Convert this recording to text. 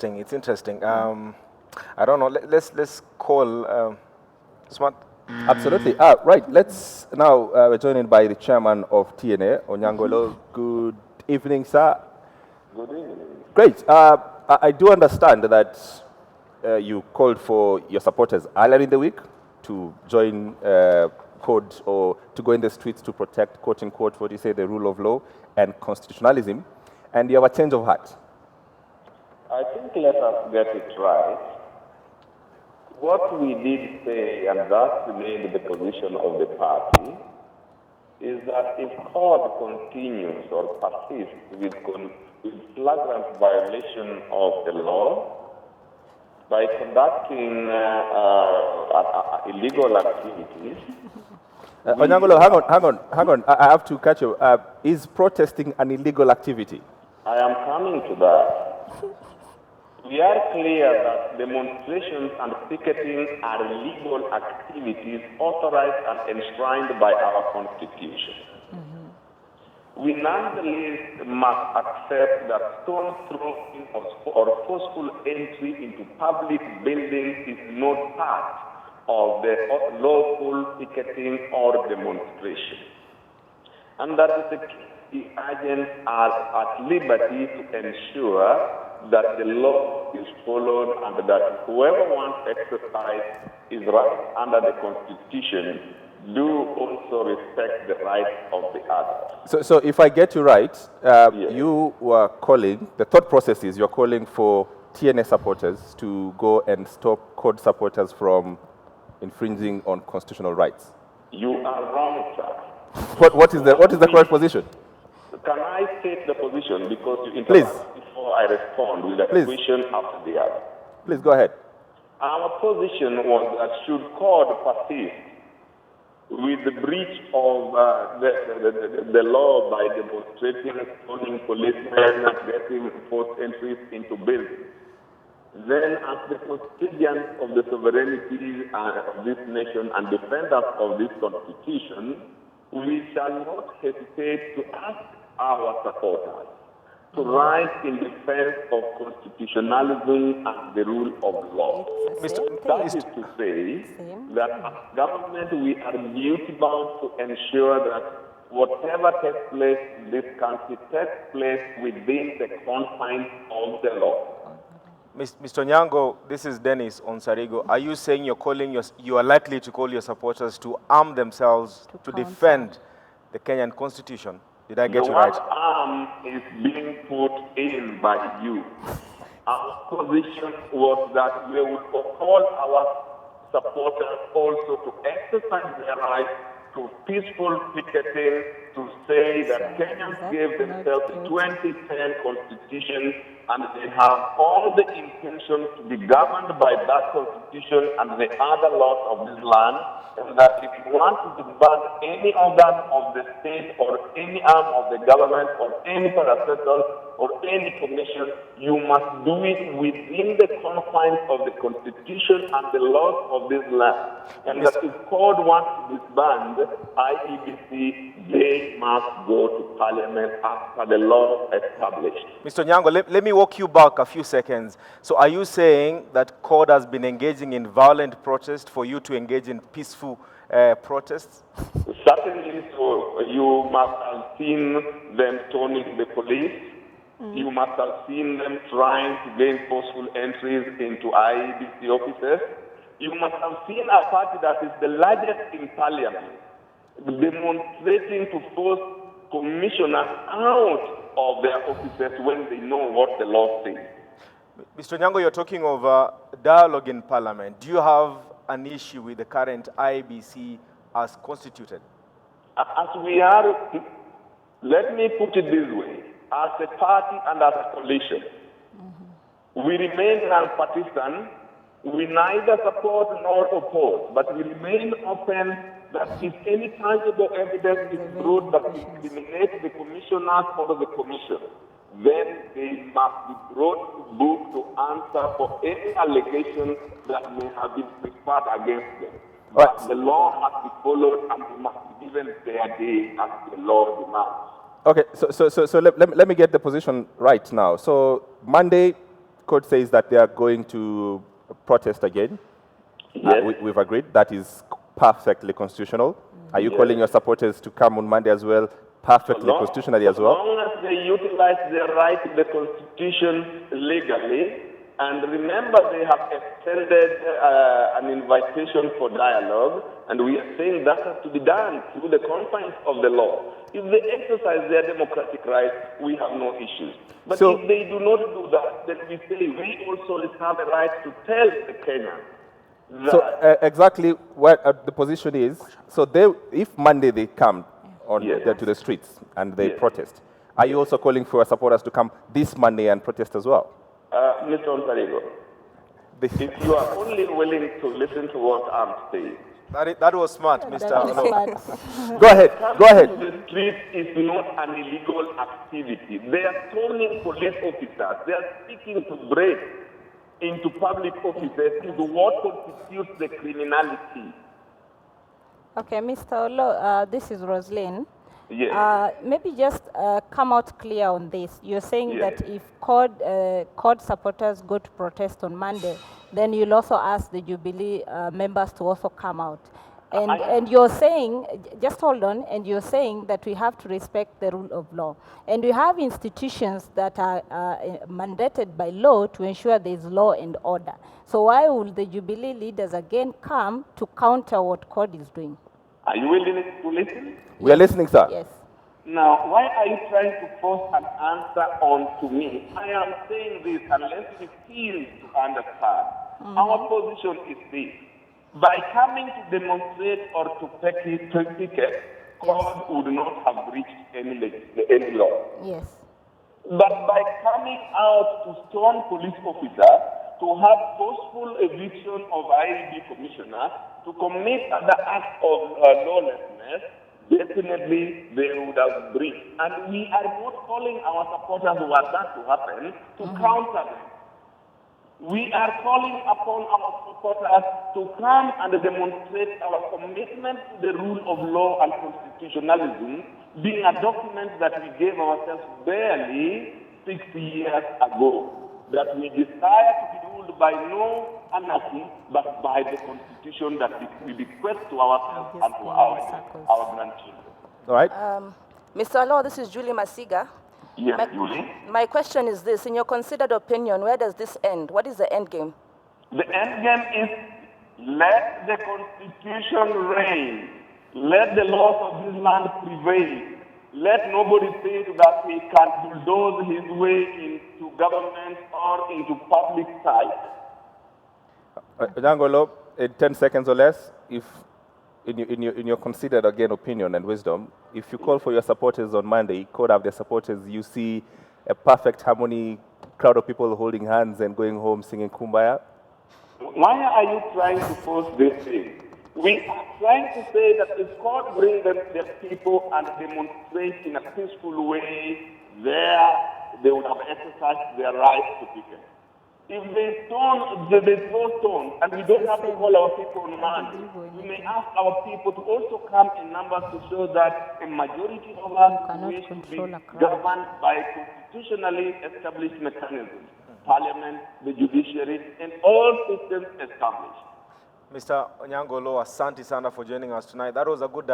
interesting. It's interesting. I don't know. Let's call Smart. Absolutely. Right. Let's now, we're joined by the chairman of TNA, Onyango Oloo. Good evening, sir. Good evening. Great. I do understand that you called for your supporters earlier in the week to join code or to go in the streets to protect, quote unquote, what you say, the rule of law and constitutionalism, and you have a change of heart. I think let us get it right. What we did say, and that remained the position of the party, is that if CORD continues or persists with flagrant violation of the law, by conducting illegal activities. Onyango Oloo, hang on. I have to catch you. Is protesting an illegal activity? I am coming to that. We are clear that demonstrations and picketing are legal activities authorized and enshrined by our Constitution. We nonetheless must accept that stone throwing or forceful entry into public buildings is not part of the lawful picketing or demonstration. And that the agents are at liberty to ensure that the law is followed and that whoever wants to exercise his right under the Constitution do also respect the rights of the others. So if I get you right, Yes. you were calling, the thought process is you're calling for TNA supporters to go and stop CORD supporters from infringing on constitutional rights. You are wrong, sir. What is the correct position? Can I state the position because you Please. interrupt before I respond with a Please. question after the other? Please go ahead. Our position was that should CORD persist with the breach of the law by demonstrating, stoning policemen, getting forced entries into buildings, then as the custodians of the sovereignty of this nation and defenders of this Constitution, we shall not hesitate to ask our supporters to rise in defense of constitutionalism and the rule of law. That is to say that as government we are duty bound to ensure that whatever takes place in this country takes place within the confines of the law. Mr. Onyango, this is Dennis Onsarigo. Are you saying you are likely to call your supporters to arm themselves to defend the Kenyan Constitution? Did I get you right? The word arm is being put in by you. Our position was that we would call our supporters also to exercise their right to peaceful picketing, to say that Kenyans gave themselves the 2010 Constitution and they have all the intention to be governed by that Constitution and the other laws of this land, and that if you want to disband any organ of the state or any arm of the government or any parastatal or any commission, you must do it within the confines of the Constitution and the laws of this land. And that if CORD wants to disband IEBC, they must go to Parliament after the law established. Mr. Onyango, let me walk you back a few seconds. So are you saying that CORD has been engaging in violent protest for you to engage in peaceful protests? Certainly so. You must have seen them stoning the police. You must have seen them trying to gain forceful entries into IEBC offices. You must have seen a party that is the largest in Parliament demonstrating to force commissioners out of their offices when they know what the law says. Mr. Onyango, you're talking of dialogue in Parliament. Do you have an issue with the current IEBC as constituted? As we are, let me put it this way, as a party and as a coalition, we remain non-partisan. We neither support nor oppose, but we remain open that if any tangible evidence is brought that incriminates the commissioners or the commission, then they must be brought to book to answer for any allegation that may have been preferred against them. But the law must be followed and they must be given their day as the law demands. Okay, so let me get the position right now. So Monday, court says that they are going to protest again. Yes. We've agreed. That is perfectly constitutional. Are you calling your supporters to come on Monday as well? Perfectly constitutionally as well. As long as they utilize their right to the Constitution legally, and remember they have extended an invitation for dialogue, and we are saying that has to be done through the confines of the law. If they exercise their democratic rights, we have no issues. But So- if they do not do that, then we say we also have a right to tell the Kenyans that So exactly what the position is. So if Monday they come on Yes. to the streets and they Yes. protest, are you also calling for your supporters to come this Monday and protest as well? Mr. Onsarigo, if you are only willing to listen to what I'm saying, That was smart, Mr. That is Oloo. smart. Go ahead. Go ahead. coming to the street is not an illegal activity. They are stoning police officers. They are seeking to break into public offices is what constitutes the criminality. Okay, Mr. Oloo, this is Roslyn. Yes. Maybe just come out clear on this. You're saying Yes. that if CORD supporters go to protest on Monday, then you'll also ask the Jubilee members to also come out. And you're saying, just hold on, and you're saying that we have to respect the rule of law. And we have institutions that are mandated by law to ensure there is law and order. So why will the Jubilee leaders again come to counter what CORD is doing? Are you willing to listen? We are listening, sir. Yes. Now, why are you trying to force an answer on to me? I am saying this unless you feel to understand. Our position is this. By coming to demonstrate or to picket, CORD would not have reached any law. Yes. But by coming out to stone police officers, to have forceful eviction of IEB commissioners, to commit other acts of lawlessness, definitely they would have breached. And we are not calling our supporters who want that to happen to counter them. We are calling upon our supporters to come and demonstrate our commitment to the rule of law and constitutionalism, being a document that we gave ourselves barely 6 years ago, that we desire to be ruled by no anarchy, but by the constitution that we bequest to ourselves and to our grandchildren. All right. Mr. Oloo, this is Julie Masiga. Yes, Julie. My question is this: in your considered opinion, where does this end? What is the end game? The end game is let the constitution reign. Let the laws of this land prevail. Let nobody think that he can bulldoze his way into government or into public sight. Onyango Oloo, in 10 seconds or less, if in your considered again opinion and wisdom, if you call for your supporters on Monday, could have their supporters, you see a perfect harmony, crowd of people holding hands and going home singing Kumbaya? Why are you trying to force this thing? We are trying to say that if God brings them their people and demonstrate in a peaceful way, there they would have exercised their right to picket. If they throw stones, and we don't have to call our people on Monday, we may ask our people to also come in numbers to show that a majority of us wish to be governed by constitutionally established mechanisms, parliament, the judiciary, and all systems established. Mr. Onyango Oloo, asante sana for joining us tonight. That was a good